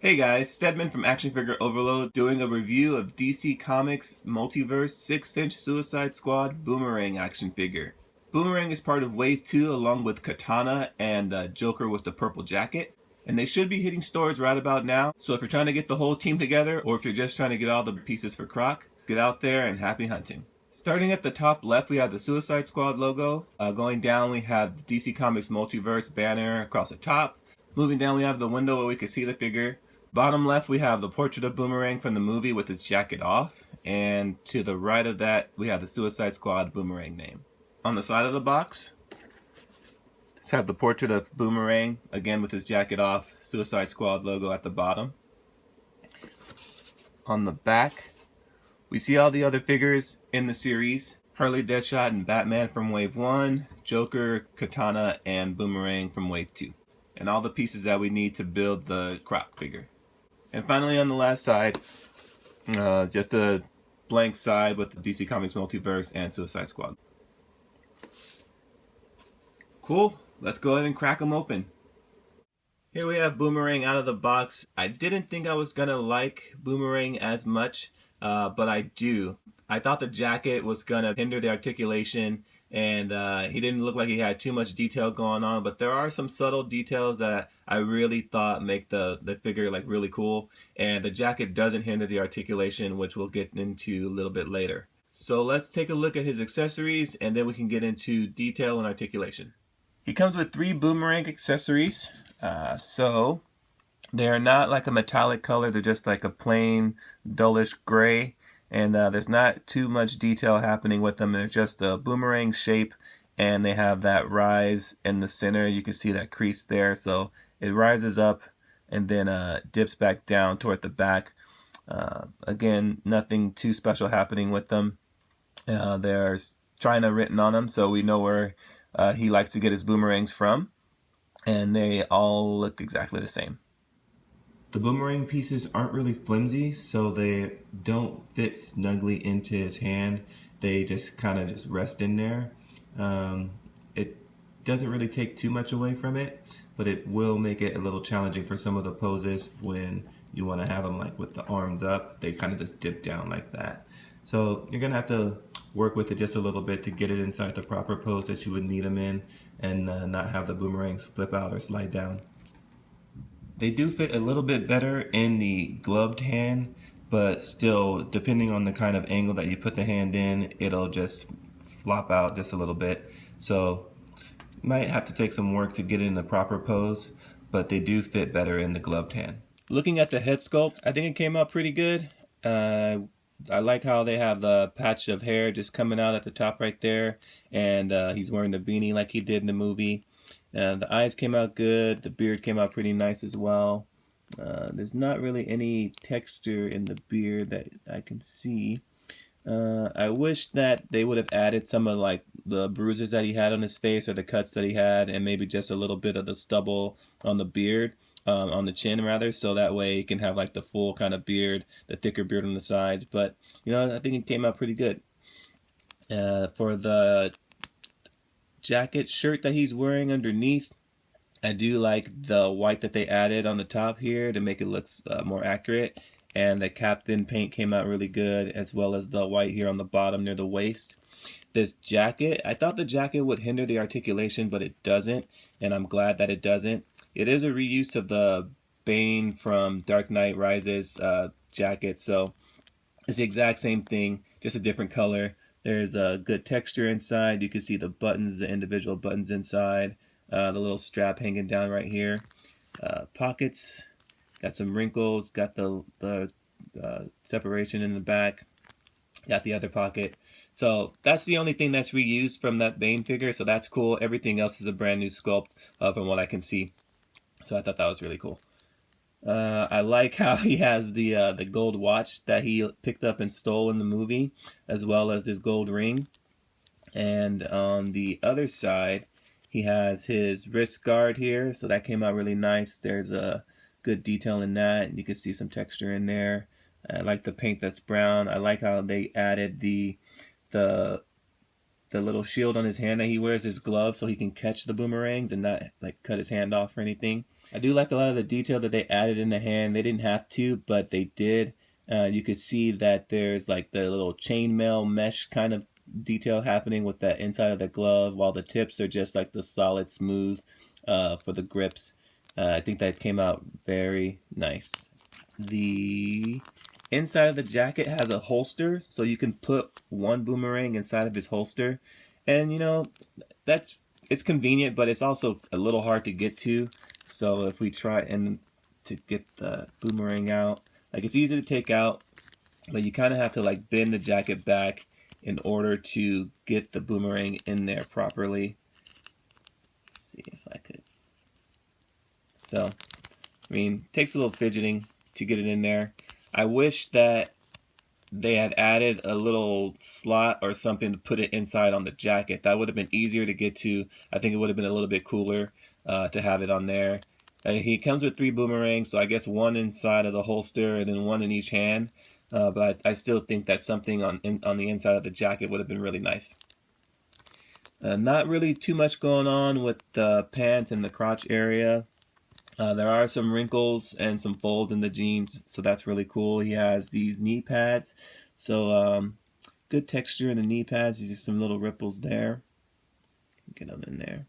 Hey guys, Stedman from Action Figure Overload doing a review of DC Comics Multiverse 6-inch Suicide Squad Boomerang action figure. Boomerang is part of Wave 2 along with Katana and Joker with the purple jacket. And they should be hitting stores right about now. So if you're trying to get the whole team together or if you're just trying to get all the pieces for Croc, get out there and happy hunting. Starting at the top left, we have the Suicide Squad logo. Going down, we have the DC Comics Multiverse banner across the top. Moving down, we have the window where we can see the figure. Bottom left, we have the portrait of Boomerang from the movie with his jacket off. And to the right of that, we have the Suicide Squad Boomerang name. On the side of the box, let's have the portrait of Boomerang, again with his jacket off, Suicide Squad logo at the bottom. On the back, we see all the other figures in the series. Harley, Deadshot, and Batman from Wave 1, Joker, Katana, and Boomerang from Wave 2. And all the pieces that we need to build the Croc figure. And finally on the last side, just a blank side with the DC Comics Multiverse and Suicide Squad. Cool, let's go ahead and crack them open. Here we have Boomerang out of the box. I didn't think I was gonna like Boomerang as much, but I do. I thought the jacket was gonna hinder the articulation, and he didn't look like he had too much detail going on, but there are some subtle details that I really thought make the figure like really cool, and the jacket doesn't hinder the articulation, which we'll get into a little bit later. So let's take a look at his accessories, and then we can get into detail and articulation. He comes with 3 Boomerang accessories, so they're not like a metallic color, they're just like a plain dullish gray. And there's not too much detail happening with them. They're just a boomerang shape, and they have that rise in the center. You can see that crease there. So it rises up and then dips back down toward the back. Again, nothing too special happening with them. There's China written on them, so we know where he likes to get his boomerangs from. And they all look exactly the same. The boomerang pieces aren't really flimsy, so they don't fit snugly into his hand. They just kind of just rest in there. It doesn't really take too much away from it, but it will make it a little challenging for some of the poses when you want to have them like with the arms up. They kind of just dip down like that. So you're going to have to work with it just a little bit to get it inside the proper pose that you would need them in, and not have the boomerangs flip out or slide down. They do fit a little bit better in the gloved hand, but still, depending on the kind of angle that you put the hand in, it'll just flop out just a little bit. So you might have to take some work to get it in the proper pose, but they do fit better in the gloved hand. Looking at the head sculpt, I think it came out pretty good. I like how they have the patch of hair just coming out at the top right there, and he's wearing the beanie like he did in the movie. The eyes came out good. The beard came out pretty nice as well. There's not really any texture in the beard that I can see. I wish that they would have added some of like the bruises that he had on his face or the cuts that he had, and maybe just a little bit of the stubble on the beard, on the chin rather, so that way he can have like the full kind of beard, the thicker beard on the side. But I think it came out pretty good. For the jacket shirt that he's wearing underneath, I do like the white that they added on the top here to make it look more accurate, and the captain paint came out really good, as well as the white here on the bottom near the waist. This jacket, I thought the jacket would hinder the articulation, but it doesn't, and I'm glad that it doesn't. It is a reuse of the Bane from Dark Knight Rises jacket, so it's the exact same thing, just a different color. There's a good texture inside. You can see the buttons, the individual buttons inside. The little strap hanging down right here. Pockets, got some wrinkles. Got the separation in the back. Got the other pocket. So that's the only thing that's reused from that Bane figure. So that's cool. Everything else is a brand new sculpt from what I can see. So I thought that was really cool. I like how he has the gold watch that he picked up and stole in the movie, as well as this gold ring. And on the other side, he has his wrist guard here, so that came out really nice. There's a good detail in that. You can see some texture in there. I like the paint that's brown. I like how they added the the little shield on his hand that he wears, his glove, so he can catch the boomerangs and not like cut his hand off or anything. I do like a lot of the detail that they added in the hand. They didn't have to, but they did. You could see that there's like the little chainmail mesh kind of detail happening with that inside of the glove, while the tips are just like the solid smooth for the grips. I think that came out very nice. The inside of the jacket has a holster, so you can put one boomerang inside of his holster. And you know, that's it's convenient, but it's also a little hard to get to. So if we try and to get the boomerang out, like it's easy to take out, but you kind of have to like bend the jacket back in order to get the boomerang in there properly. Let's see if I could. So, I mean, it takes a little fidgeting to get it in there. I wish that they had added a little slot or something to put it inside on the jacket. That would have been easier to get to. I think it would have been a little bit cooler to have it on there. He comes with 3 boomerangs, so I guess 1 inside of the holster and then 1 in each hand. But I still think that something on the inside of the jacket would have been really nice. Not really too much going on with the pants and the crotch area. There are some wrinkles and some folds in the jeans, so that's really cool. He has these knee pads, so good texture in the knee pads. You see some little ripples there. Get them in there.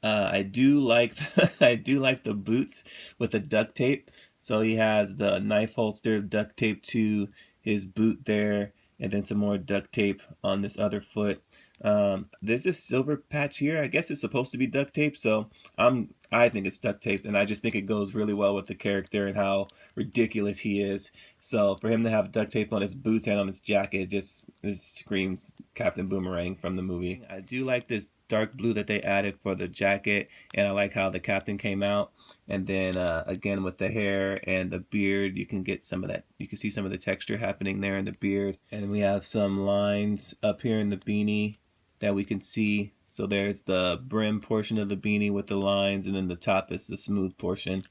I do like I do like the boots with the duct tape. So he has the knife holster duct tape to his boot there, and then some more duct tape on this other foot. There's this silver patch here. I guess it's supposed to be duct tape, so I think it's duct tape, and I just think it goes really well with the character and how ridiculous he is. So for him to have duct tape on his boots and on his jacket, just screams Captain Boomerang from the movie. I do like this dark blue that they added for the jacket, and I like how the captain came out. And then again with the hair and the beard, you can get some of that. You can see some of the texture happening there in the beard. And we have some lines up here in the beanie that we can see. So there's the brim portion of the beanie with the lines, and then the top is the smooth portion.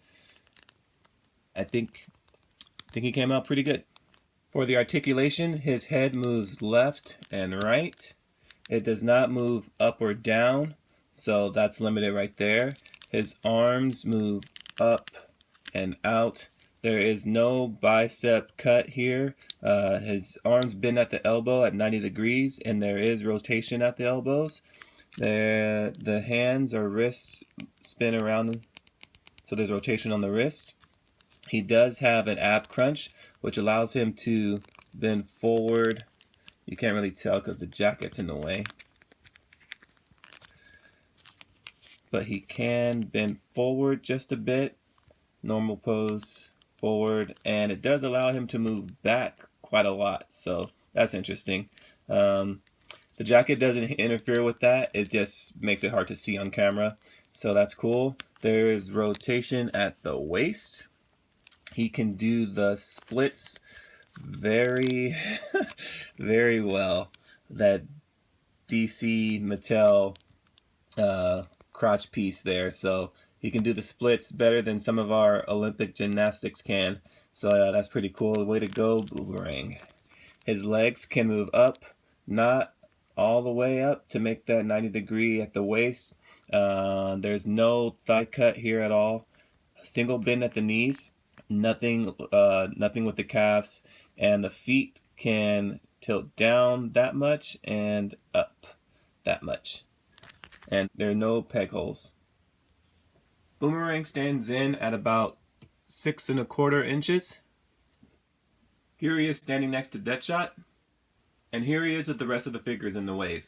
I think he came out pretty good. For the articulation, his head moves left and right. It does not move up or down, so that's limited right there. His arms move up and out. There is no bicep cut here. His arms bend at the elbow at 90 degrees, and there is rotation at the elbows. The hands or wrists spin around, so there's rotation on the wrist. He does have an ab crunch, which allows him to bend forward. You can't really tell because the jacket's in the way. But he can bend forward just a bit. Normal pose, forward. And it does allow him to move back quite a lot. So that's interesting. The jacket doesn't interfere with that. It just makes it hard to see on camera. So that's cool. There is rotation at the waist. He can do the splits very, very well. That DC Mattel crotch piece there. So he can do the splits better than some of our Olympic gymnastics can. So that's pretty cool. Way to go, Boomerang. His legs can move up, not all the way up to make that 90 degree at the waist. There's no thigh cut here at all. Single bend at the knees. Nothing with the calves, and the feet can tilt down that much and up that much, and there are no peg holes. Boomerang stands in at about 6 1/4 inches. Here he is standing next to Deadshot, and here he is with the rest of the figures in the wave.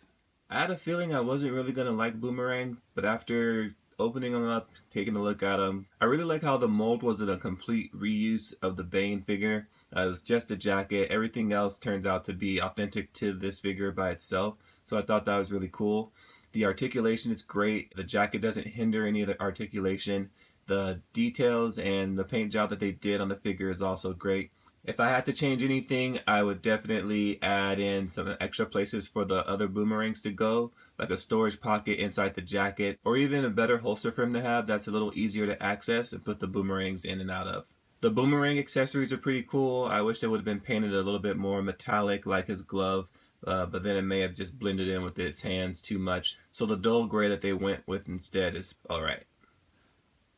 I had a feeling I wasn't really gonna like Boomerang, but after opening them up, taking a look at them, I really like how the mold wasn't a complete reuse of the Bane figure. It was just a jacket. Everything else turns out to be authentic to this figure by itself, so I thought that was really cool. The articulation is great. The jacket doesn't hinder any of the articulation. The details and the paint job that they did on the figure is also great. If I had to change anything, I would definitely add in some extra places for the other boomerangs to go, like a storage pocket inside the jacket, or even a better holster for him to have that's a little easier to access and put the boomerangs in and out of. The boomerang accessories are pretty cool. I wish they would have been painted a little bit more metallic like his glove, but then it may have just blended in with its hands too much. So the dull gray that they went with instead is alright.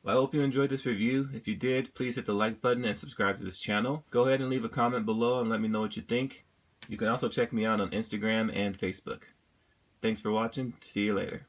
Well, I hope you enjoyed this review. If you did, please hit the like button and subscribe to this channel. Go ahead and leave a comment below and let me know what you think. You can also check me out on Instagram and Facebook. Thanks for watching. See you later.